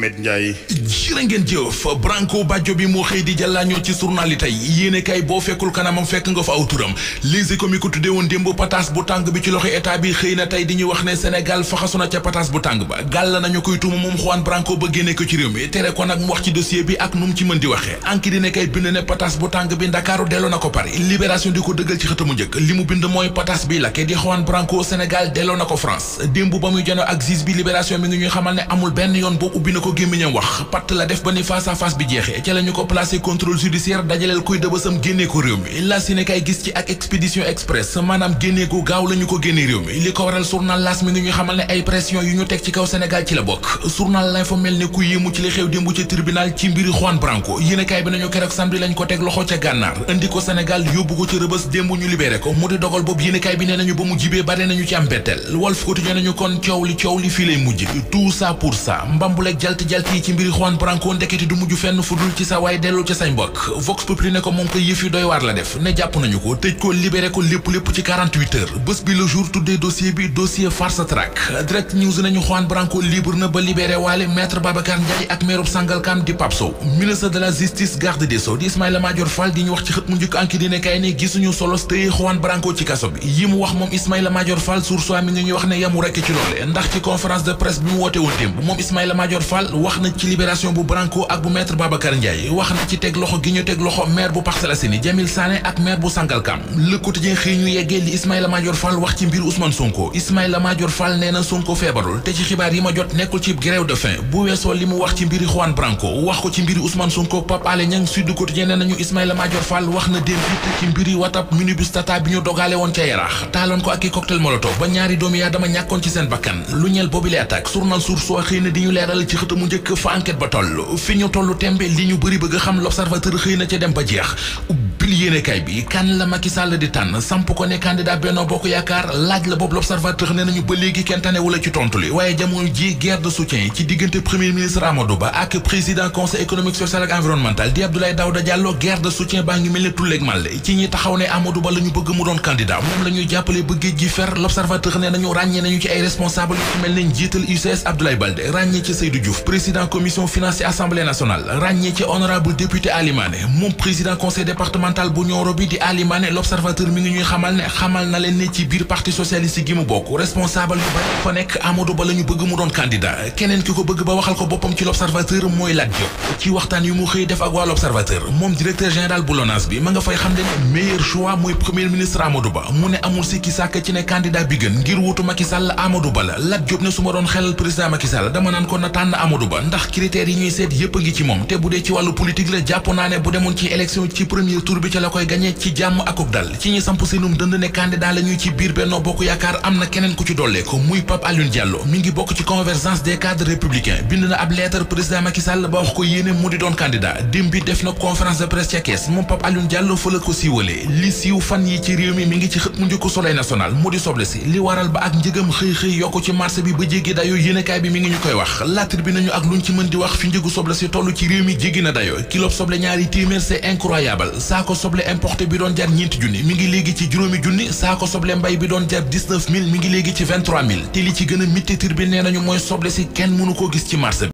Met Ndiaye jërë ngeen jëf Branco Badjo bi moo xëy di jàllaañoo ci journal yi tey yéene kay boo fekkul kanamam fekk nga fa aw turam Les Échos mi ko tuddee woon démb pataas bu tàng bi ci loxo état bi xëy na tey di ñuy wax ne Sénégal faxasu na ca pataas bu tàng ba gàll nañu koy tuuma moom Juan Branco ba génne ko ci réew mi tere ko nag mu wax ci dossier bi ak nu mu ci mën di waxee anki dine kay bind ne pataas bu tàng bi Ndakaaru delloo na ko Paris Libération di ko dëggal ci xëtamu njëkk li mu bind mooy pataas bi lakke di Juan Branco Sénégal delloo na ko France démb ba muy janoo ak juge bi Libération mi ngi ñuy xamal ne amul benn yoon boo ubbi na ko gémmiñam wax patt la def ba ni face à face bi jeexee ca la ñu ko placé contrôle judiciaire dajaleel koy dëbësam génnee ko réew mi la si ne kay gis ci ak expédition express maanaam génnee ko gaaw la ñu ko génnee réew mi li ko waral journal L'As mi ngi ñuy xamal ne ay pression yu ñu teg ci kaw Sénégal ci la bokk journal L'Info mel ne ku yéemu ci li xew démb ca tribunal ci mbiri Juan Branco yéenekaay bi nañu keroog samedi lañ ko teg loxo ca gànnaar indi ko Sénégal yóbbu ko ci rëbës démb ñu libéré ko mu di dogal boobu yéenekaay bi nee nañu ba mu jibee bare nañu ci am betteel Walf Quotidien nañu kon coow li fii lay mujj tout ça pour ça mbambuleeg jalti yi ci mbiri Juan Branco ndeketi du mujj fenn fu dul ci sa waay dellu ca say mbokk Vox Populi ne ko moom ko yëf yi doy waar la def ne jàpp nañu ko tëj ko libéré ko lépp ci 48 heures bés bi le jour tuddee dossier bi dossier farce track Direct News nañu Juan Branco libre na ba libéré waale maître Babacar Ndiaye ak maire Sangalkam di Pape Sow ministre de la justice garde des sceaux di Ismaïla Madior Fall di ñu wax ci xët mu njëkk anki dine kay ne gisuñu solos tëye Juan Branco ci kaso bi yi mu wax moom Ismaïla Madior Fall source mi ngi ñuy wax ne yamu rekk ci loole ndax ci conférence de presse bi mu woote woon démb moom Ismaïla Madior Fall wax na ci libération bu Branco ak bu maître Babacar Ndiaye wax na ci teg loxo gi ñu teg loxo maire bu Parcelles Assainies Jamil Sané ak maire bu Sangalkam Le Quotidien xëy ñu yeggee li Ismaïla Madior Fall wax ci mbir Ousmane Sonko Ismaïla Madior Fall nee na Sonko feebarul te ci xibaar yi ma jot nekkul ci grève de faim bu weesoo li mu wax ci mbiri Juan Branco wax ko ci mbiri Ousmane Sonko Pape Alé Niang Sud Quotidien nee nañu Ismaïla Madior Fall wax na démb ci mbiri Watap minibus Tata bi ñu dogaale woon ca Yaraax taaloon ko ak i cocktail molotov ba ñaari doomi yaa dama ñàkkoon ci seen bakkan lu ñeel boobu le attaque journal Source A xëy na di ñu leeral ci xëtamu njëkk fa enquête ba toll fi ñu tollu tembe li ñu bëri bëgg a xam l'observateur xëy na ca dem ba jeex ubbil yéenekaay bi kan la Macky Sall di tànn samp ko ne candidat Benno Bokk Yaakaar laaj la boobu l'observateur ne nañu ba léegi kenn tane wala ci tontu li waaye jamono ji guerre de soutien ci diggante premier ministre Amadou Ba ak président conseil économique social ak environnemental di Abdoulaye Daouda Diallo guerre de soutien baa ngi mel ne tulleeg màlle ci ñi taxaw ne Amadou Ba la ñu bëgg mu doon candidat moom la ñuy jàppale ba géej gi fer l'observateur ne nañu ràññee nañu ci ay responsable yu ci mel ne njiital UCS Abdoulaye Baldé ràññee ci Seydou Diouf président commission finance ci assemblée nationale ràññee ci honorable député Ali Mané moom président conseil départemental bu Nioro bi di Ali Mané l'observateur mi ngi ñuy xamal na leen ne ci biir parti socialiste gi mu bokk responsable yu bari fa nekk Amadou Ba la ñu bëgg mu doon candidat keneen ki ko bëgg ba waxal ko boppam ci l'observateur mooy Lat Diop ci waxtaan yu mu xëy def ak waa l'observateur moom directeur général bu LONASE bi ma nga fay xam ne meilleur choix mooy premier ministre Amadou Ba mu ne amul sikki sàkk ci ne candidat bi gën ngir wutu Macky Sall Amadou Ba la Lat Diop ne su ma doon xelal président Macky Sall dama naan ko na tànn Amadou Ba ndax critères yi ñuy seet yépp a ngi ci moom te bu dee ci wàllu politique la jàpp naa ne bu demoon ci élection ci premier tour bi ca la koy gagné ci jàmm akuk dal ci ñi samp seenum dënd ne candidat la ñuy ci biir Benno Bokk Yaakaar am na keneen ku ci dollee ko muy Pape Alioune Diallo mi ngi bokk ci convergence des cadres républicains bind na ab lettre président Macky Sall ba wax ko yéene mu di doon candidat démb bi def na conférence de presse ca Kees moom Pape Alioune Diallo fa la ko siiwalee li siiw fan yi ci réew mi ngi ci xët mu njëkk Soleil national mu di soble si li waral ba ak njëgam xëy yokku ci marché bi ba jéggi dayo yéenekaay bi mi ngi ñu koy wax laatr bi nañu ak luñ ci mën di wax fi njëgu soble si toll ci réew mi jéggi na dayo kilo soble ñaari téeméer c'est incroyable saako soble importé bi doon jar ñeenti junni mi ngi léegi ci juróomi junni saako soble mbay bi doon jar 19000 mi ngi léegi ci 23000 te li ci gën a mitti tir bi nee nañu mooy soble si kenn mënu koo gis ci marché bi